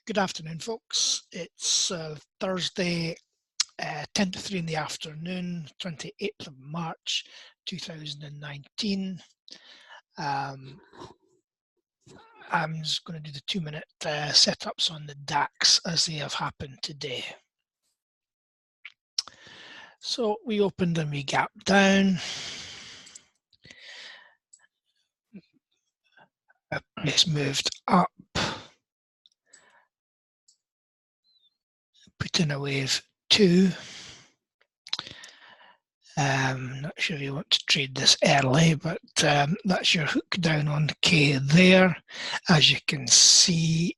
Good afternoon, folks. It's Thursday, 10 to 3 in the afternoon, 28th of March, 2019. I'm just going to do the 2-minute setups on the DAX as they have happened today. So we opened and we gapped down. Price moved up. Put in a wave 2. Not sure you want to trade this early, but that's your hook down on K there. As you can see,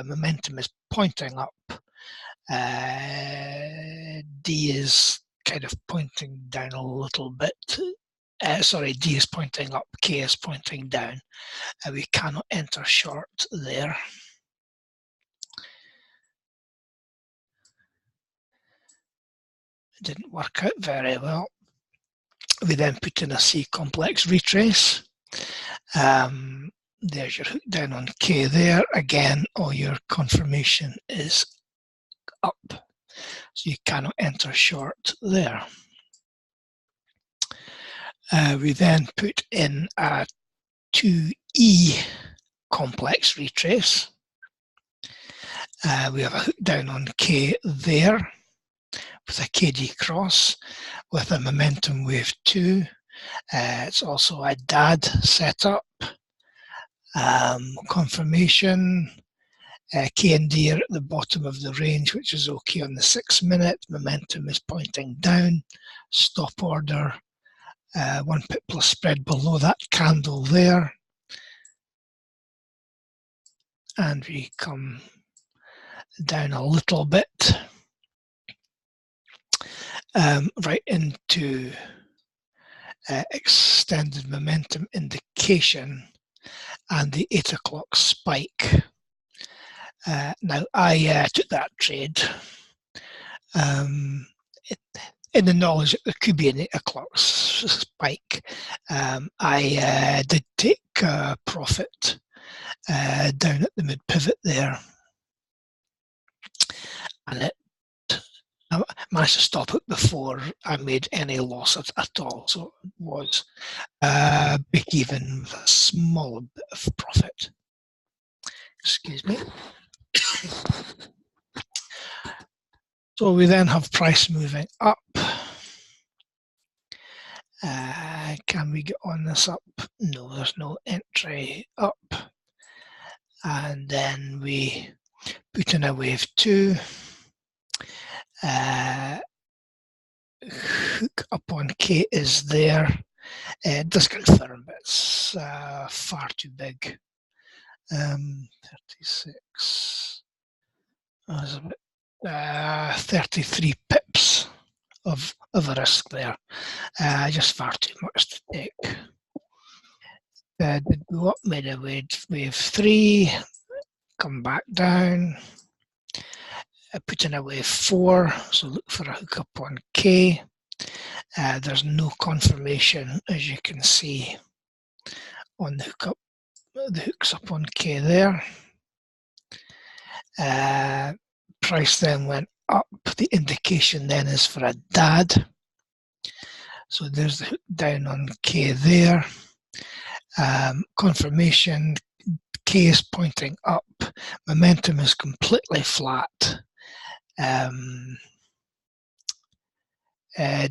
momentum is pointing up. D is kind of pointing down a little bit. Sorry, D is pointing up, K is pointing down. We cannot enter short there. It didn't work out very well. We then put in a C complex retrace. There's your hook down on K there. Again, all your confirmation is up. So you cannot enter short there. We then put in a 2E complex retrace. We have a hook down on K there with a KD cross with a momentum wave 2. It's also a DAD setup. Confirmation. K and D are at the bottom of the range, which is okay on the 6-minute. Momentum is pointing down. Stop order. 1 pip plus spread below that candle there. And we come down a little bit. Right into extended momentum indication and the 8 o'clock spike. Now I took that trade in the knowledge that there could be an 8 o'clock spike. I did take profit down at the mid pivot there, and I managed to stop it before I made any loss at all. So it was break even with a small bit of profit. Excuse me. So we then have price moving up. Can we get on this up? No, there's no entry up. And then we put in a wave 2. Hook up on K is there. It does confirm, but it's far too big. 36. There's about 33 pips of a risk there. Just far too much to take. Did go up, made a wave 3, come back down. Put in a wave 4, so look for a hook up on K. There's no confirmation, as you can see, on the hooks up on K there. Price then went up. The indication then is for a DAD. So there's the hook down on K there. Confirmation, K is pointing up. Momentum is completely flat.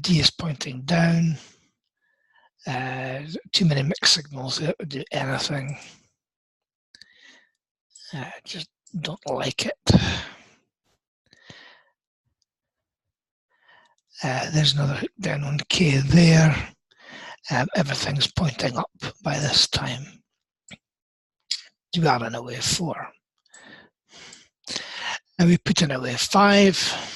D is pointing down. Too many mixed signals that would do anything. Just don't like it. There's another hook down on K there. Everything's pointing up by this time. We are in a wave 4. And we put in a wave 5.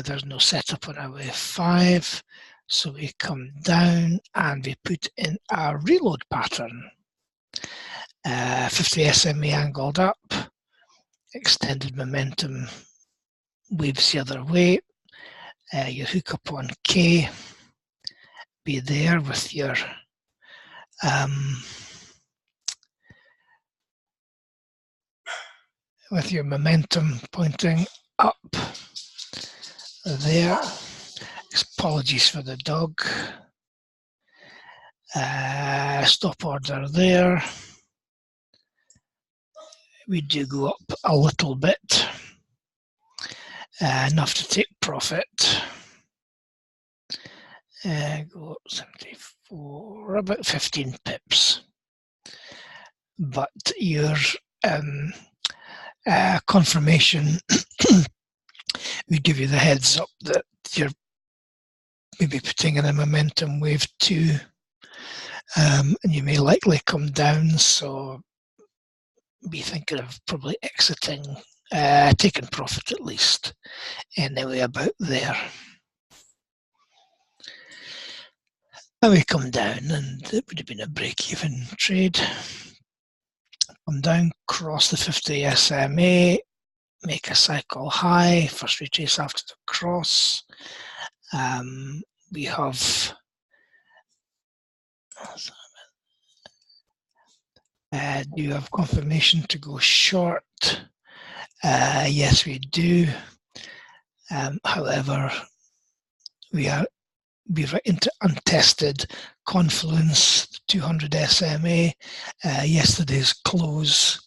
There's no setup on a wave 5. So we come down and we put in a reload pattern. 50 SMA angled up. Extended momentum waves the other way. You hook up on K. Be there with your with your momentum pointing up there. Apologies for the dog. Stop order there. We do go up a little bit, enough to take profit. Go up 74, about 15 pips. But your confirmation would give you the heads up that you're maybe putting in a momentum wave 2, and you may likely come down, so be thinking of probably exiting, taking profit at least, anyway about there. And we come down, and it would have been a break-even trade. Come down, cross the 50 SMA, make a cycle high, first retrace after the cross. We have do you have confirmation to go short? Yes, we do. However, we're right into untested confluence, 200 SMA, yesterday's close.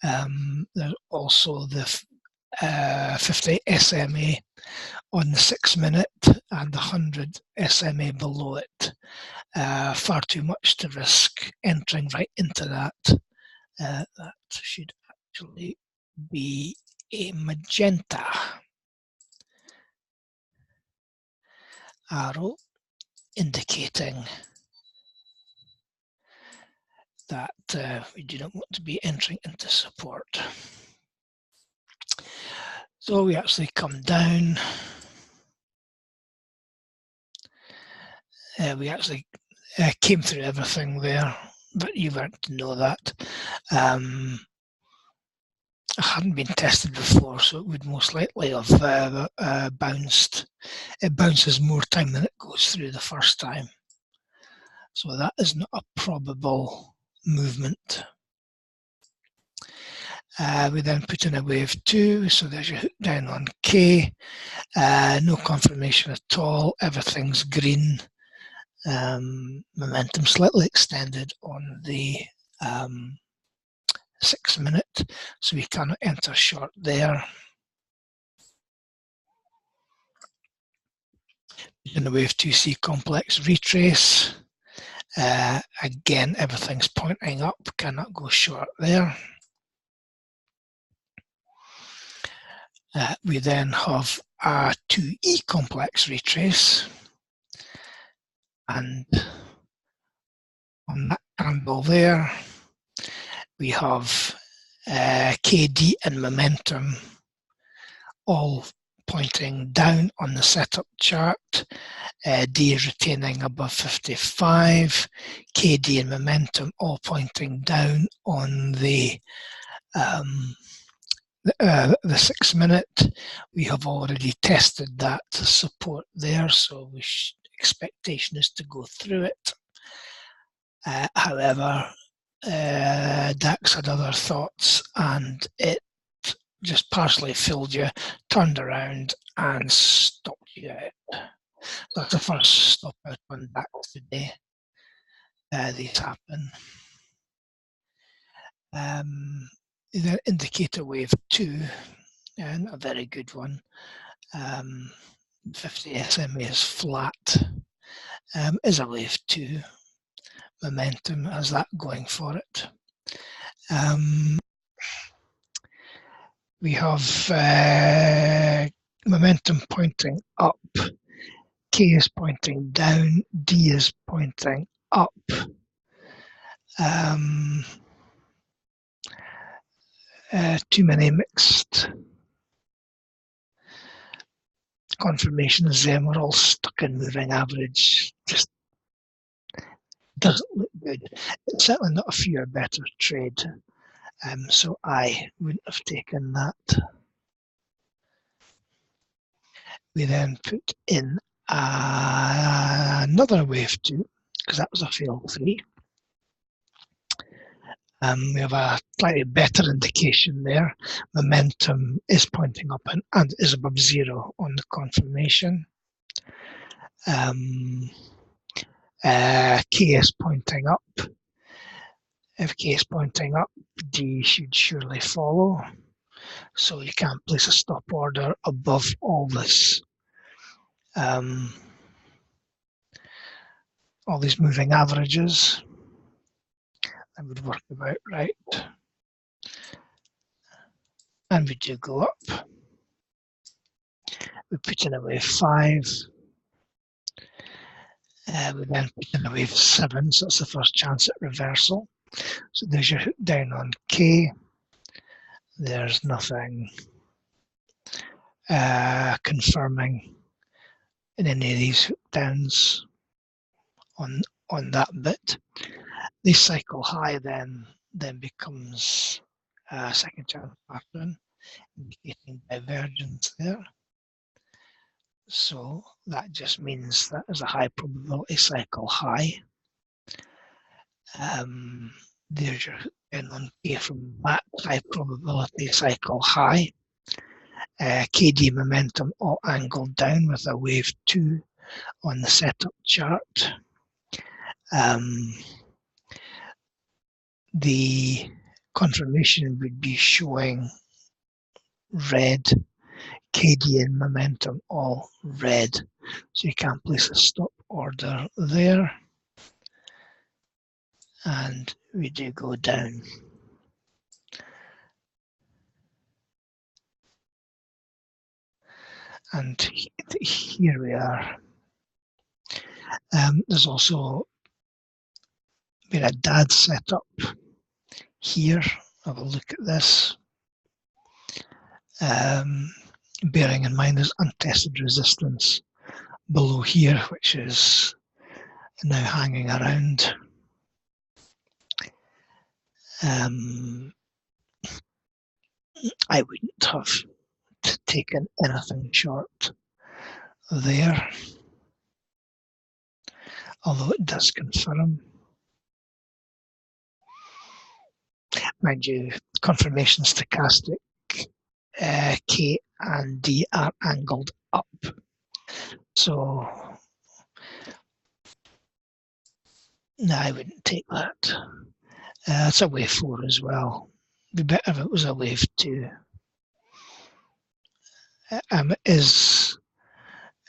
There's also the 50 SMA on the 6 minute and the 100 SMA below it. Far too much to risk entering right into that. That should actually be a magenta arrow indicating that we do not want to be entering into support. So we actually come down. We actually came through everything there, but you weren't to know that. It hadn't been tested before, so it would most likely have bounced. It bounces more time than it goes through the first time. So that is not a probable movement. We then put in a wave 2, so there's your hook down on K. No confirmation at all, everything's green. Momentum slightly extended on the 6 minute, so we cannot enter short there. In the wave 2C complex retrace, again everything's pointing up, cannot go short there. We then have a 2E complex retrace, and on that candle there we have KD and momentum all pointing down on the setup chart. D is retaining above 55, KD and momentum all pointing down on the 6 minute. We have already tested that support there, so expectation is to go through it. However, Dax had other thoughts, and it just partially filled you, turned around and stopped you out. That's the first stop out on Dax today. These happen. The indicator wave 2, and a very good one. 50 SMA is flat, is a wave 2. Momentum has that going for it. We have momentum pointing up, K is pointing down, D is pointing up. Too many mixed confirmations there. We're all stuck in moving average. Just doesn't look good. It's certainly not a fewer better trade. So I wouldn't have taken that. We then put in another wave 2, because that was a fail 3. We have a slightly better indication there. Momentum is pointing up and is above 0 on the confirmation. K is pointing up. If K is pointing up, D should surely follow. So you can't place a stop order above all this. All these moving averages. That would work about right. And we do go up. We put in a wave 5. We then put in a wave 7, so that's the first chance at reversal. So there's your hook down on K. There's nothing confirming in any of these hook downs on that bit. The cycle high then becomes a second chance pattern, indicating divergence there. So that just means that there's a high probability cycle high. There's your in on K from that high probability cycle high. KD momentum all angled down with a wave 2 on the setup chart. The confirmation would be showing red, KD and momentum all red. So you can't place a stop order there. And we do go down. And here we are. There's also been a DAD setup here. Have a look at this. Bearing in mind there's untested resistance below here, which is now hanging around. I wouldn't have taken anything short there, although it does confirm. Mind you, confirmation stochastic K and D are angled up. So no, I wouldn't take that. It's a wave 4 as well. It'd be better if it was a wave 2. Is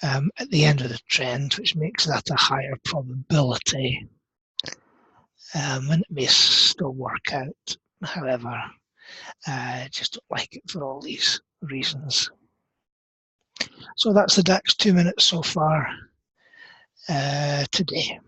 at the end of the trend, which makes that a higher probability. And it may still work out. However, I just don't like it for all these reasons. So that's the DAX 2 minutes so far today.